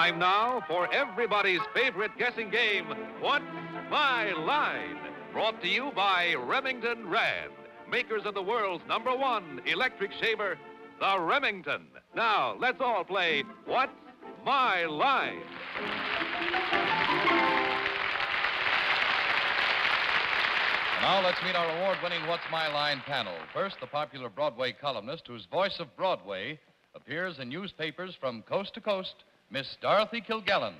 Time now for everybody's favorite guessing game, What's My Line? Brought to you by Remington Rand, makers of the world's #1 electric shaver, the Remington. Now, let's all play What's My Line? Now let's meet our award-winning What's My Line panel. First, the popular Broadway columnist whose voice of Broadway appears in newspapers from coast to coast, Miss Dorothy Kilgallen.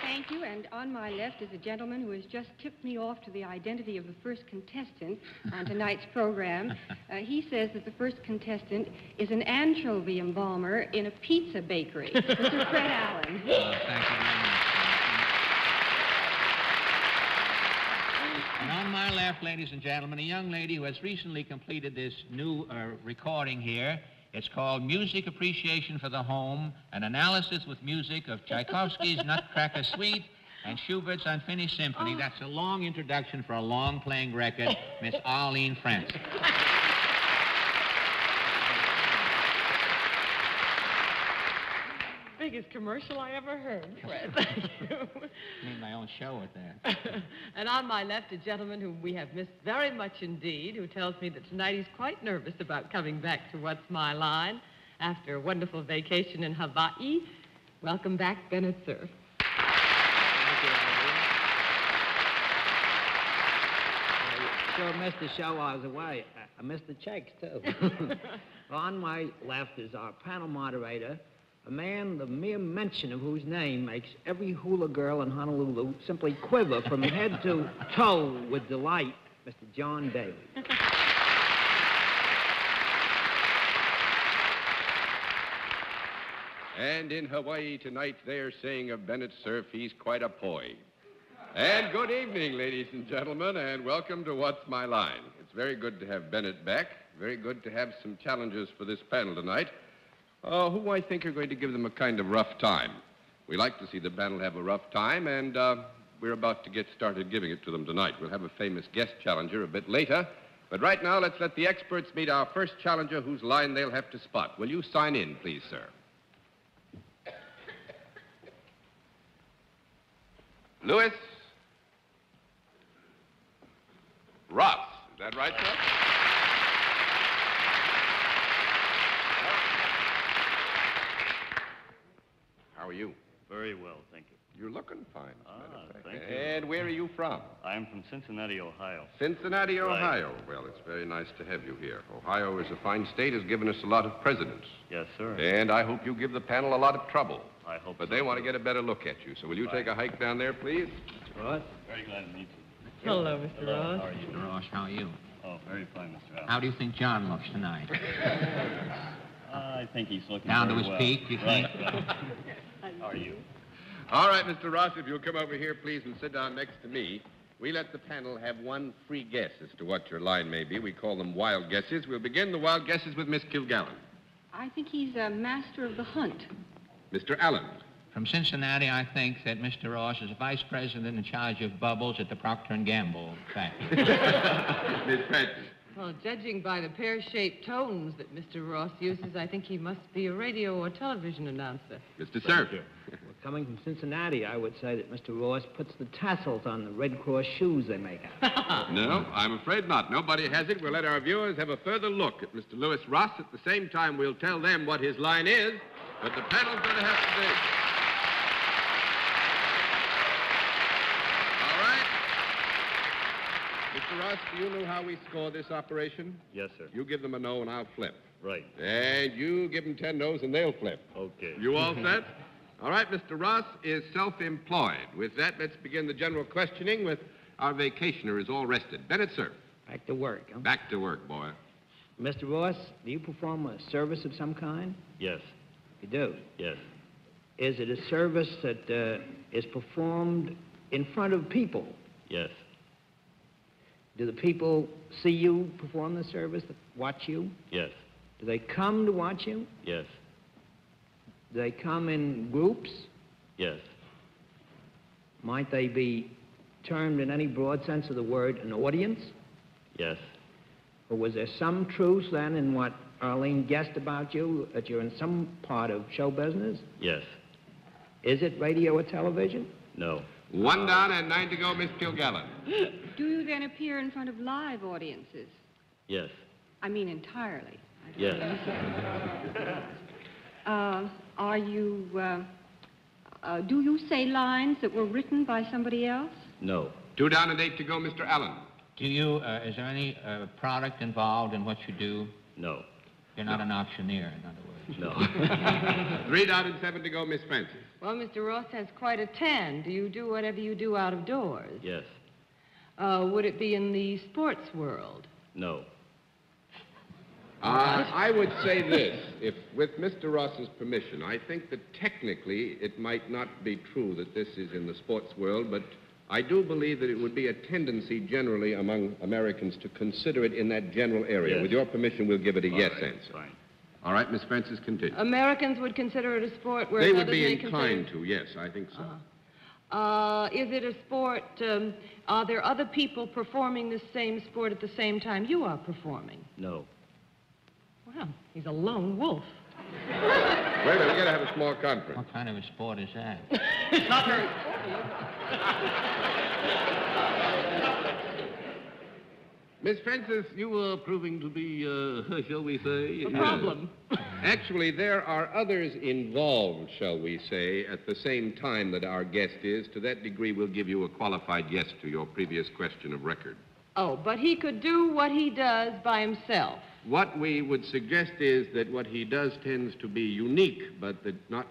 Thank you, and on my left is a gentleman who has just tipped me off to the identity of the first contestant on tonight's program. He says that the first contestant is an anchovy embalmer in a pizza bakery. Mr. Fred Allen. Thank you very much. And on my left, ladies and gentlemen, a young lady who has recently completed this new recording here. It's called Music Appreciation for the Home, an analysis with music of Tchaikovsky's Nutcracker Suite and Schubert's Unfinished Symphony. That's a long introduction for a long-playing record, Miss Arlene Francis. Biggest commercial I ever heard, Fred. Thank you. I mean, my own show at that. And on my left, a gentleman whom we have missed very much indeed, who tells me that tonight he's quite nervous about coming back to What's My Line after a wonderful vacation in Hawaii. Welcome back, Bennett, Cerf. Thank you, Sure missed the show while I was away. I missed the checks, too. On my left is our panel moderator, a man the mere mention of whose name makes every hula girl in Honolulu simply quiver from head to toe with delight, Mr. John Daly. And in Hawaii tonight, they're saying of Bennett Cerf, he's quite a poi. And good evening, ladies and gentlemen, and welcome to What's My Line. It's very good to have Bennett back. Very good to have some challenges for this panel tonight. Who I think are going to give them a kind of rough time. We like to see the panel have a rough time, and we're about to get started giving it to them tonight. We'll have a famous guest challenger a bit later, but right now let's let the experts meet our first challenger whose line they'll have to spot. Will you sign in, please, sir? Louis Ross. Is that right, sir? How are you? Very well, thank you. You're looking fine. Thank you. And where are you from? I'm from Cincinnati, Ohio. Cincinnati, Right. Ohio. Well, it's very nice to have you here. Ohio is a fine state, has given us a lot of presidents. Yes, sir. And I hope you give the panel a lot of trouble. I hope But so, they want to too. get a better look at you. So will you take a hike down there, please? Ross? Very glad to meet you. Hello, Mr. Hello, Ross. how are you? Mr. Ross, how are you? Oh, very fine, Mr. Allen. How do you think John looks tonight? I think he's looking Down to very his well. peak, you think? Right. How are you? All right, Mr. Ross, if you'll come over here, please, and sit down next to me. We let the panel have one free guess as to what your line may be. We call them wild guesses. We'll begin the wild guesses with Miss Kilgallen. I think he's a master of the hunt. Mr. Allen. From Cincinnati, I think that Mr. Ross is vice president in charge of bubbles at the Procter & Gamble factory. Miss Francis. Well, judging by the pear-shaped tones that Mr. Ross uses, I think he must be a radio or television announcer. Mr. Cerf. Well, coming from Cincinnati, I would say that Mr. Ross puts the tassels on the Red Cross shoes they make out. No, I'm afraid not. Nobody has it. We'll let our viewers have a further look at Mr. Louis Ross. At the same time, we'll tell them what his line is, but the panel's going to have to do. All right. Mr. Ross, do you know how we score this operation? Yes, sir. You give them a no and I'll flip. Right. And you give them 10 no's and they'll flip. Okay. You all set? All right, Mr. Ross is self-employed. With that, let's begin the general questioning with our vacationer is all rested. Bennett, sir. Back to work, huh? Back to work, boy. Mr. Ross, do you perform a service of some kind? Yes. You do? Yes. Is it a service that is performed in front of people? Yes. Do the people see you perform the service, watch you? Yes. Do they come to watch you? Yes. Do they come in groups? Yes. Might they be termed in any broad sense of the word an audience? Yes. Or was there some truth then in what Arlene guessed about you that you're in some part of show business? Yes. Is it radio or television? No. 1 down and 9 to go, Miss Kilgallen. Do you then appear in front of live audiences? Yes. I mean entirely. Yes. Are you, do you say lines that were written by somebody else? No. 2 down and 8 to go, Mr. Allen. Do you, is there any product involved in what you do? No. You're not an auctioneer, in other words. No. 3 down and 7 to go, Miss Francis. Well, Mr. Ross has quite a tan. Do you do whatever you do out of doors? Yes. Would it be in the sports world? No. I would say this, if with Mr. Ross's permission, I think that technically it might not be true that this is in the sports world, but I do believe that it would be a tendency generally among Americans to consider it in that general area. Yes. With your permission, we'll give it a All yes right, answer. Fine. All right, Miss Francis, continue. Americans would consider it a sport where They would others be may inclined consider... to, yes, I think so. Is it a sport, are there other people performing the same sport at the same time you are performing? No. Well, he's a lone wolf. Wait a minute, we got to have a small conference. What kind of a sport is that? It's not very... Miss Francis, you were proving to be, shall we say... A problem. Actually, there are others involved, shall we say, at the same time that our guest is. To that degree, we'll give you a qualified yes to your previous question of record. Oh, but he could do what he does by himself. What we would suggest is that what he does tends to be unique, but that not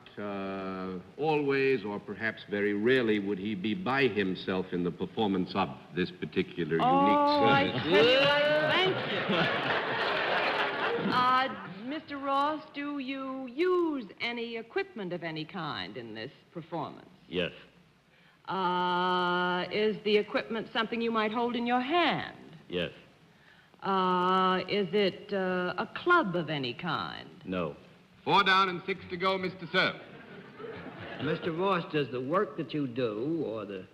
always or perhaps very rarely would he be by himself in the performance of this particular I unique tell you what, thank you. Mr. Ross, do you use any equipment of any kind in this performance? Yes. Is the equipment something you might hold in your hand? Yes. Is it a club of any kind? No. 4 down and 6 to go, Mr. Cerf. Mr. Ross, does the work that you do, or the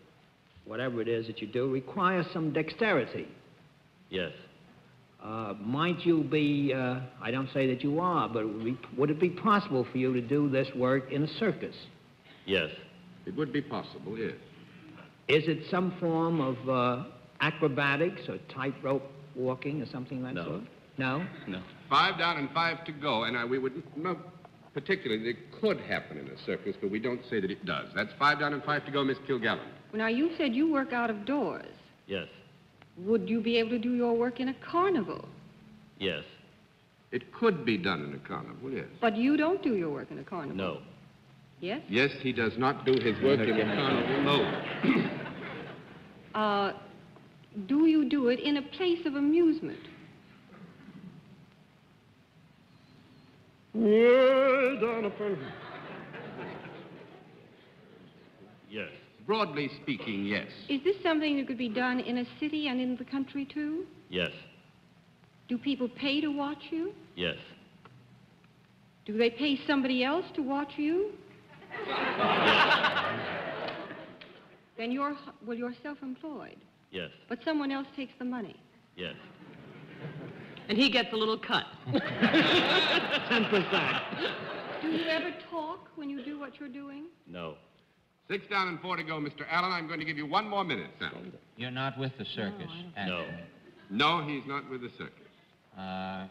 whatever it is that you do, require some dexterity? Yes. Might you be, I don't say that you are, but would it be possible for you to do this work in a circus? Yes. It would be possible, yes. Is it some form of acrobatics or tightrope walking or something like that? No. No? No. 5 down and 5 to go, and we would not particularly that it could happen in a circus, but we don't say that it does. That's 5 down and 5 to go, Miss Kilgallen. Well, now, you said you work out of doors. Yes. Would you be able to do your work in a carnival? Yes. It could be done in a carnival, yes. But you don't do your work in a carnival. No. Yes? Yes, he does not do his work in a carnival, no. Do you do it in a place of amusement? Yes. Broadly speaking, yes. Is this something that could be done in a city and in the country, too? Yes. Do people pay to watch you? Yes. Do they pay somebody else to watch you? Then you're self-employed. Yes. But someone else takes the money. Yes. And he gets a little cut. 10%. Do you ever talk when you do what you're doing? No. 6 down and 4 to go, Mr. Allen. I'm going to give you 1 more minute, Sam. You're not with the circus? No. No, he's not with the circus.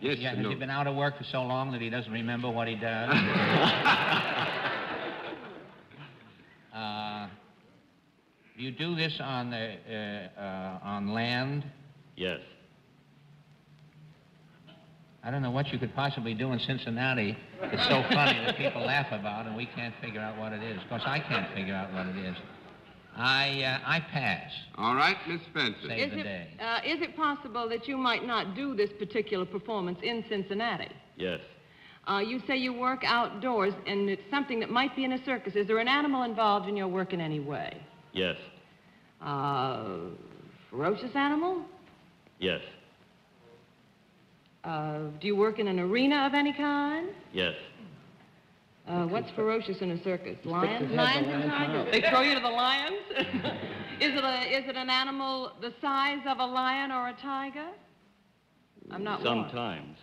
Yes, Has no. he been out of work for so long that he doesn't remember what he does? Do you do this on land? Yes. I don't know what you could possibly do in Cincinnati that's so funny that people laugh about and we can't figure out what it is. Of course, I can't figure out what it is. I pass. All right, Miss Francis. Save the day. Is it possible that you might not do this particular performance in Cincinnati? Yes. You say you work outdoors, and it's something that might be in a circus. Is there an animal involved in your work in any way? Yes. Ferocious animal? Yes. Do you work in an arena of any kind? Yes. What's ferocious in a circus? Lions? Lions and tigers? They throw you to the lions? Is it an animal the size of a lion or a tiger? I'm not warned. Sometimes.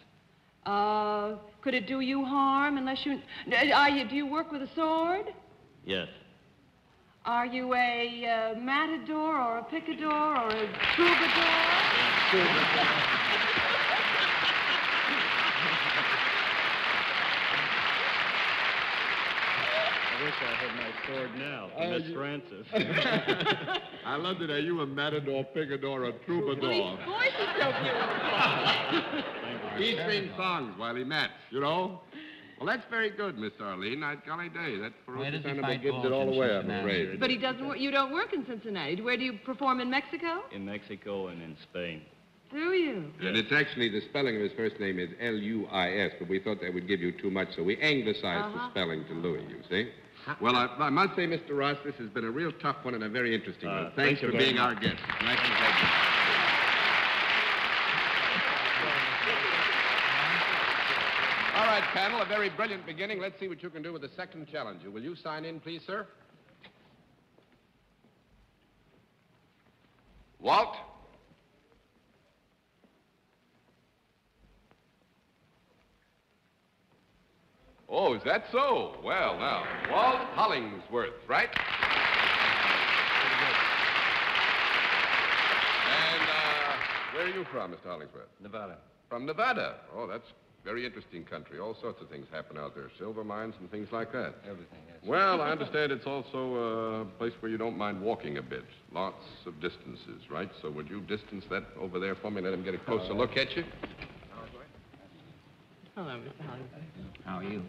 Could it do you harm unless you... do you work with a sword? Yes. Are you a matador or a picador or a troubadour? I wish I had my sword now, Miss Francis. I love it. Are you a matador, picador, or troubadour? Well, his voice is so beautiful. He sings songs while he mats, you know? Well, that's very good, Miss Arlene. Golly day, that ferocious animal gives it all away, I'm afraid. But he doesn't work. You don't work in Cincinnati. Where do you perform, in Mexico? In Mexico and in Spain. Do you? And it's actually, the spelling of his first name is L-U-I-S, but we thought that would give you too much, so we anglicized the spelling to Louis, you see? Well, I must say, Mr. Ross, this has been a real tough one and a very interesting one. Thanks for being our guest. Nice to have you. All right, panel, a very brilliant beginning. Let's see what you can do with the second challenger. Will you sign in, please, sir? Walt? Oh, is that so? Well, now, Walt Hollingsworth, right? And where are you from, Mr. Hollingsworth? Nevada. From Nevada. Oh, that's very interesting country. All sorts of things happen out there. Silver mines and things like that. Everything, yes. Well, I understand it's also a place where you don't mind walking a bit. Lots of distances, right? So would you distance that over there for me? Let him get a closer look at you. Hello, Mr. Hollingsworth. How are you?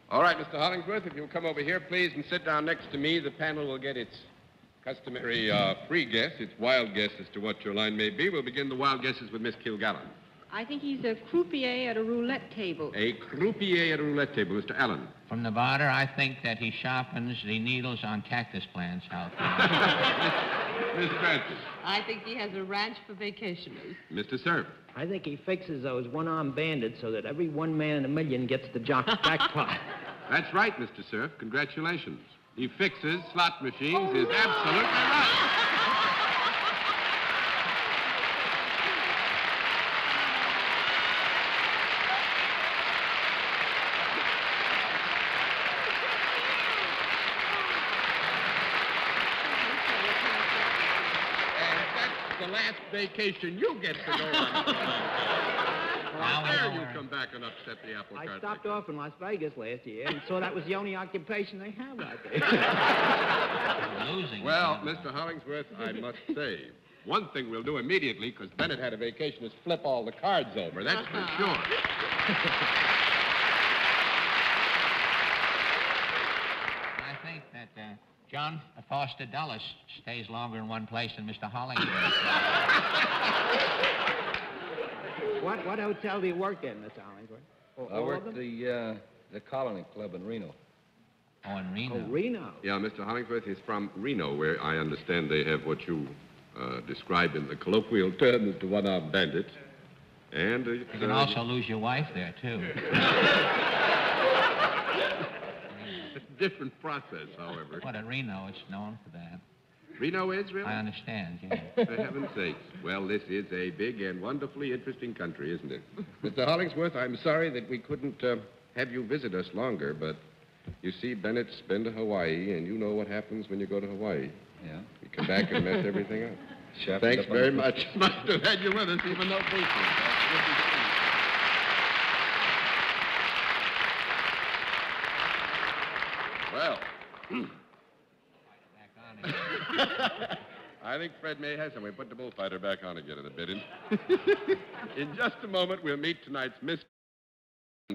All right, Mr. Hollingsworth, if you'll come over here, please, and sit down next to me, the panel will get its customary free guess, its wild guess as to what your line may be. We'll begin the wild guesses with Miss Kilgallen. I think he's a croupier at a roulette table. A croupier at a roulette table, Mr. Allen. From Nevada, I think that he sharpens the needles on cactus plants out there. Miss Francis. I think he has a ranch for vacationers. Mr. Cerf. I think he fixes those one-armed bandits so that every one man in a million gets the jackpot. That's right, Mr. Cerf. Congratulations. He fixes slot machines is absolutely right. The last vacation you get to go on. How dare you come back and upset the apple cart? I stopped off in Las Vegas last year and saw that was the only occupation they have out there. Losing. Well, Mr. Hollingsworth, I must say, one thing we'll do immediately, because Bennett had a vacation, is flip all the cards over. That's for sure. I think that John Foster Dulles stays longer in one place than Mr. Hollingsworth. What hotel do you work in, Mr. Hollingsworth? I work the Colony Club in Reno. Oh, in Reno. Oh, Reno. Yeah, Mr. Hollingsworth is from Reno, where I understand they have what you describe in the colloquial term as the one-armed bandits. And you can also lose your wife there, too. It's a different process, however. What, at Reno, it's known for that. Reno is, really? I understand, yes. For heaven's sakes. Well, this is a big and wonderfully interesting country, isn't it? Mr. Hollingsworth, I'm sorry that we couldn't have you visit us longer, but you see, Bennett's been to Hawaii, and you know what happens when you go to Hawaii. Yeah. You come back and mess everything up. Chef, Thanks very much. Must have had you with us, even though briefly. Well, I think Fred may have some. We put the bullfighter back on again in a bit. In just a moment, we'll meet tonight's mystery.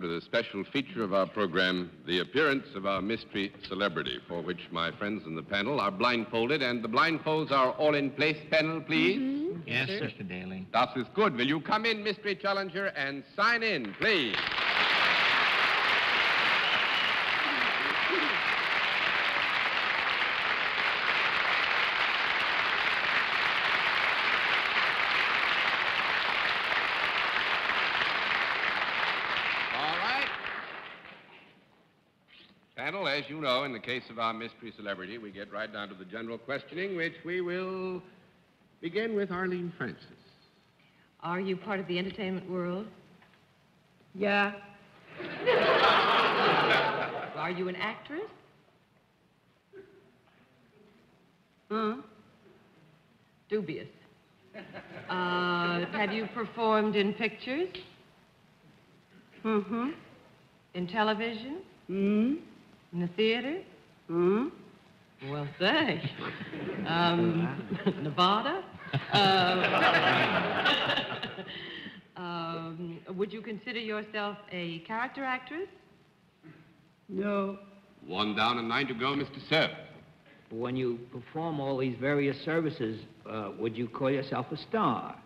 To the special feature of our program, the appearance of our mystery celebrity, for which my friends in the panel are blindfolded, and the blindfolds are all in place. Panel, please. Mm-hmm. Yes, Mr. Daly. That is good. Will you come in, mystery challenger, and sign in, please? Panel, as you know, in the case of our mystery celebrity, we get right down to the general questioning, which we will begin with Arlene Francis. Are you part of the entertainment world? Yeah. Are you an actress? Huh? Dubious. Have you performed in pictures? Mm-hmm. In television? Mm-hmm. In the theater? Mm-hmm. Well, say. Nevada? Would you consider yourself a character actress? No. One down and 9 to go, Mr. Cerf. When you perform all these various services, would you call yourself a star?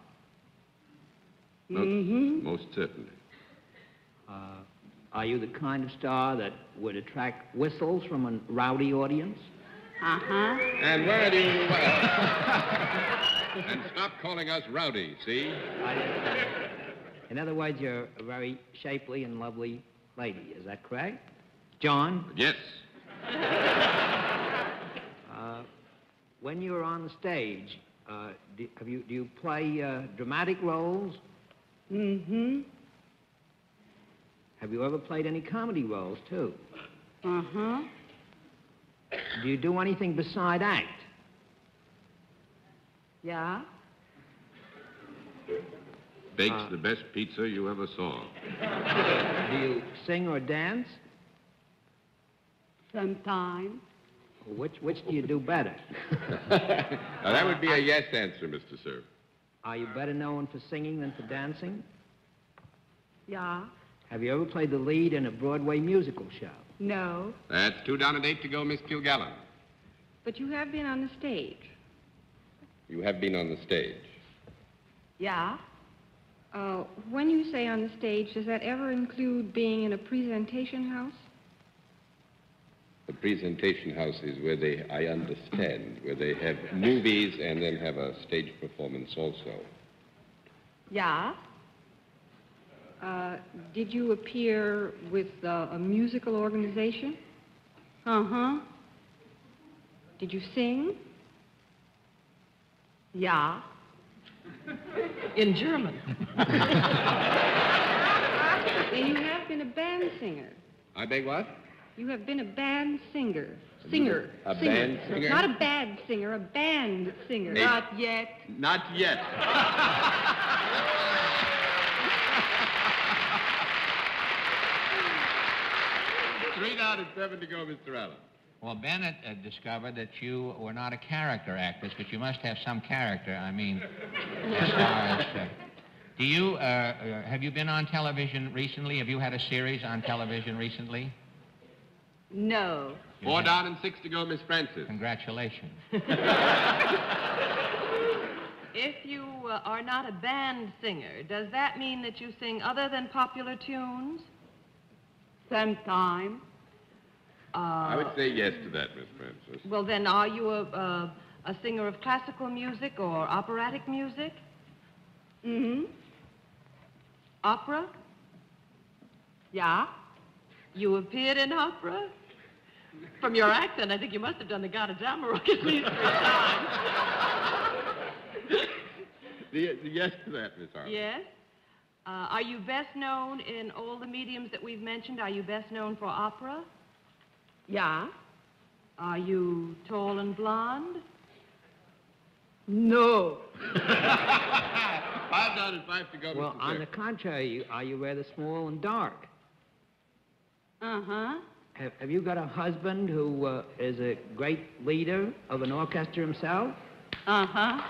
Mm-hmm. Most certainly. Are you the kind of star that would attract whistles from a rowdy audience? Uh-huh. And where do you... and stop calling us rowdy, see? In other words, you're a very shapely and lovely lady. Is that correct? John? Yes. When you're on the stage, do you play dramatic roles? Mm-hmm. Have you ever played any comedy roles, too? Uh-huh. Do you do anything beside act? Yeah. Bakes the best pizza you ever saw. Do you sing or dance? Sometimes. Which do you do better? Now, that would be a yes answer, Mr. Cerf. Are you better known for singing than for dancing? Yeah. Have you ever played the lead in a Broadway musical show? No. That's 2 down and 8 to go, Miss Kilgallen. But you have been on the stage. You have been on the stage. Yeah. When you say on the stage, does that ever include being in a presentation house? The presentation house is where I understand, where they have movies and then have a stage performance also. Yeah. Did you appear with a musical organization? Uh-huh. Did you sing? Yeah. In German. And you have been a band singer. I beg what? You have been a band singer. Singer. A singer. band singer? Not a bad singer, a band singer. Maybe. Not yet. Not yet. 3 down and 7 to go, Mr. Allen. Well, Bennett discovered that you were not a character actress, but you must have some character. I mean, as far as... do you, have you been on television recently? Have you had a series on television recently? No. 4 down and 6 to go, Miss Francis. Congratulations. If you are not a band singer, does that mean that you sing other than popular tunes? Sometime. I would say yes to that, Miss Francis. Well, then, are you a singer of classical music or operatic music? Mm-hmm. Opera? Yeah. You appeared in opera? From your accent, I think you must have done the Gadamaruk at least 3 times. The yes to that, Miss Arlene. Yes. Are you best known in all the mediums that we've mentioned? Are you best known for opera? Yeah. Are you tall and blonde? No. 5 down and 5 to go, Well, Mr. on Cerf. the contrary, are you rather small and dark? Uh-huh. Have you got a husband who is a great leader of an orchestra himself? Uh-huh.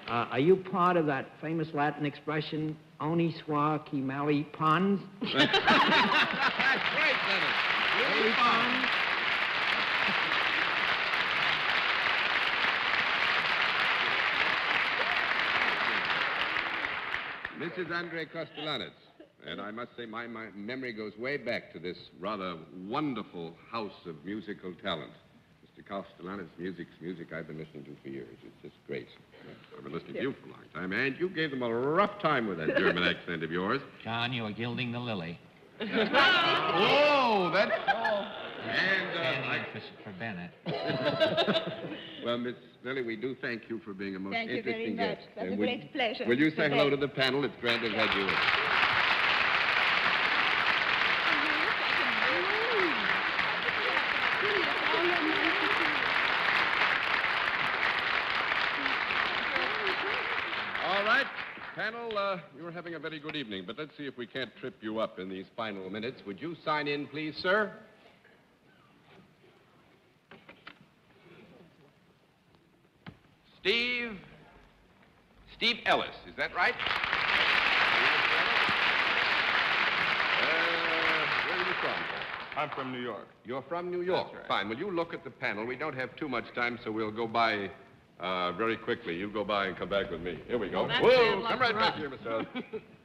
Are you part of that famous Latin expression, Oni sua qui mali pons? That's great, Bennett. Really pons? Mrs. Andre Kostelanetz. And I must say my memory goes way back to this rather wonderful house of musical talent. Mr. Kostelanetz, music's music I've been listening to for years. It's just great. I've been listening to you for a long time, and you gave them a rough time with that German accent of yours. John, you are gilding the lily. Oh, that's... Standing in for Bennett. Well, Miss Lily, we do thank you for being a most Thank you interesting very much. guest. That's And a great pleasure. Will you say Good hello day. to the panel? It's grand to have you with us. All right, panel, you were having a very good evening, but let's see if we can't trip you up in these final minutes. Would you sign in, please, sir? Steve Ellis, is that right? Where are you from? I'm from New York. You're from New York. That's right. Fine. Will you look at the panel? We don't have too much time, so we'll go by very quickly. You go by and come back with me. Here we go. Well, that's Whoa, bad luck come right for back us. here, Mr. Ellis.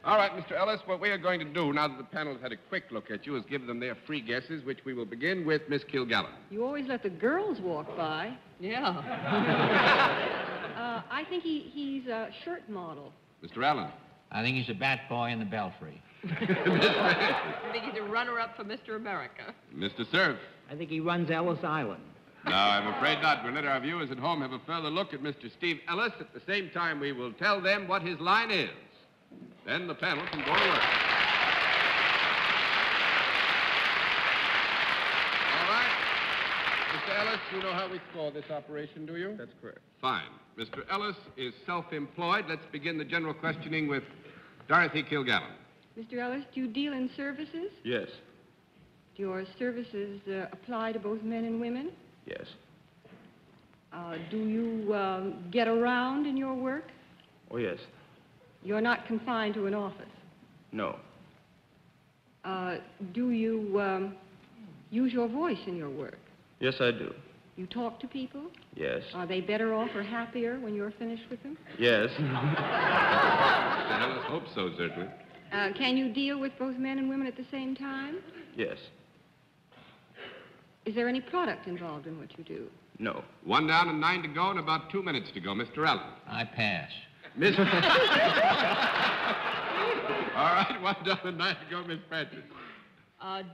All right, Mr. Ellis, what we are going to do, now that the panel's had a quick look at you, is give them their free guesses, which we will begin with Miss Kilgallen. You always let the girls walk by. Yeah. I think he's a shirt model. Mr. Allen. I think he's a bat boy in the belfry. I think he's a runner-up for Mr. America. Mr. Cerf. I think he runs Ellis Island. No, I'm afraid not. We'll let our viewers at home have a further look at Mr. Steve Ellis. At the same time, we will tell them what his line is. Then the panel can go to work. All right. Mr. Ellis, you know how we score this operation, do you? That's correct. Fine. Mr. Ellis is self-employed. Let's begin the general questioning with Dorothy Kilgallen. Mr. Ellis, do you deal in services? Yes. Do your services apply to both men and women? Yes. Do you get around in your work? Oh, yes. You're not confined to an office. No. Do you use your voice in your work? Yes, I do. You talk to people? Yes. Are they better off or happier when you're finished with them? Yes. Mr. Ellis hopes so, certainly. Can you deal with both men and women at the same time? Yes. Is there any product involved in what you do? No. 1 down and 9 to go and about 2 minutes to go. Mr. Allen. I pass. Miss... All right, 1 down and 9 to go, Miss Francis.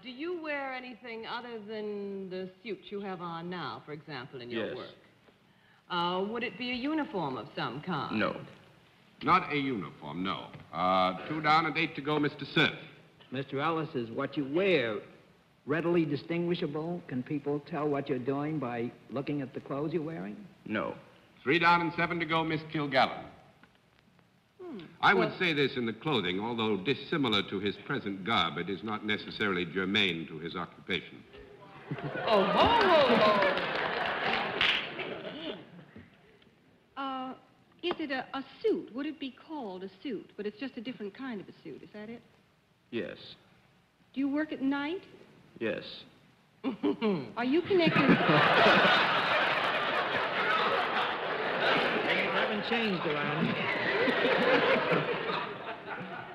Do you wear anything other than the suit you have on now, for example, in your Yes. work? Would it be a uniform of some kind? No. Not a uniform, no. 2 down and 8 to go, Mr. Cerf. Mr. Ellis, is what you wear readily distinguishable? Can people tell what you're doing by looking at the clothes you're wearing? No. 3 down and 7 to go, Miss Kilgallen. I would say this in the clothing, although dissimilar to his present garb, it is not necessarily germane to his occupation. Oh, ho, ho. Is it a suit? Would it be called a suit? But it's just a different kind of a suit. Is that it? Yes. Do you work at night? Yes. Are you connected? Things haven't changed around here.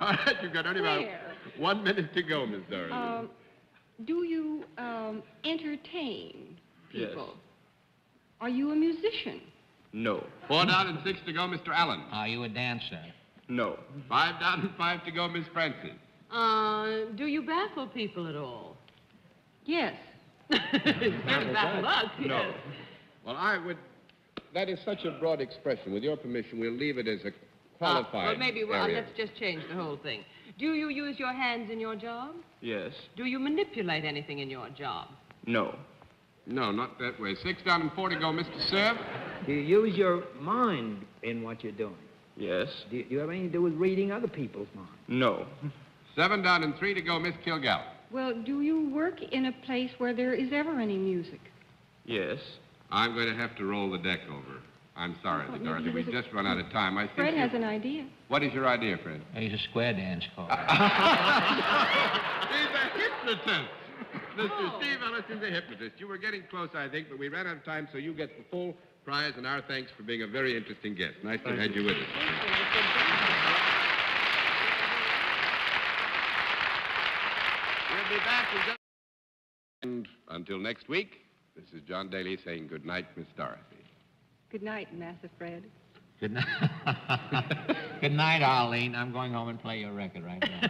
All right, you've got only about Where? 1 minute to go, Miss Dorothy. Do you entertain Yes. people? Are you a musician? No. 4 down and 6 to go, Mr. Allen. Are you a dancer? No. 5 down and 5 to go, Miss Francis. Do you baffle people at all? Yes. Certainly baffle us, No. yes. Well, that is such a broad expression. With your permission, we'll leave it as a qualified Well, maybe area. let's just change the whole thing. Do you use your hands in your job? Yes. Do you manipulate anything in your job? No. No, not that way. 6 down and 4 to go, Mr. Cerf. Do you use your mind in what you're doing? Yes. Do you have anything to do with reading other people's minds? No. 7 down and 3 to go, Miss Kilgallen. Well, do you work in a place where there is ever any music? Yes. I'm going to have to roll the deck over. I'm sorry, maybe Dorothy. there We've was a- just run out of time. I think Fred you- has an idea. What is your idea, Fred? He's a square dance call. He's a hypnotist. Mr. Steve Ellis is a hypnotist. You were getting close, I think, but we ran out of time, so you get the full prize, and our thanks for being a very interesting guest. Nice to have had you with us. We'll be back in just... And until next week, this is John Daly saying good night, Miss Dorothy. Good night, Master Fred. Good night. Good night, Arlene. I'm going home and play your record right now.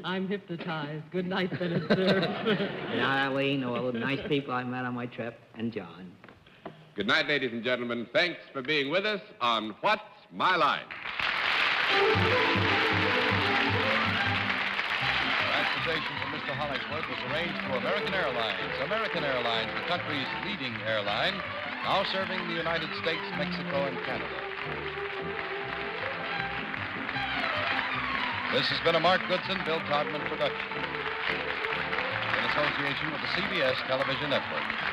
I'm hypnotized. Good night, Bennett, sir. Good night, Arlene, all the nice people I met on my trip, and John. Good night, ladies and gentlemen. Thanks for being with us on What's My Line? Transportation from Mr. Hollingsworth was arranged through American Airlines. American Airlines, the country's leading airline, now serving the United States, Mexico, and Canada. This has been a Mark Goodson, Bill Todman production in association with the CBS Television Network.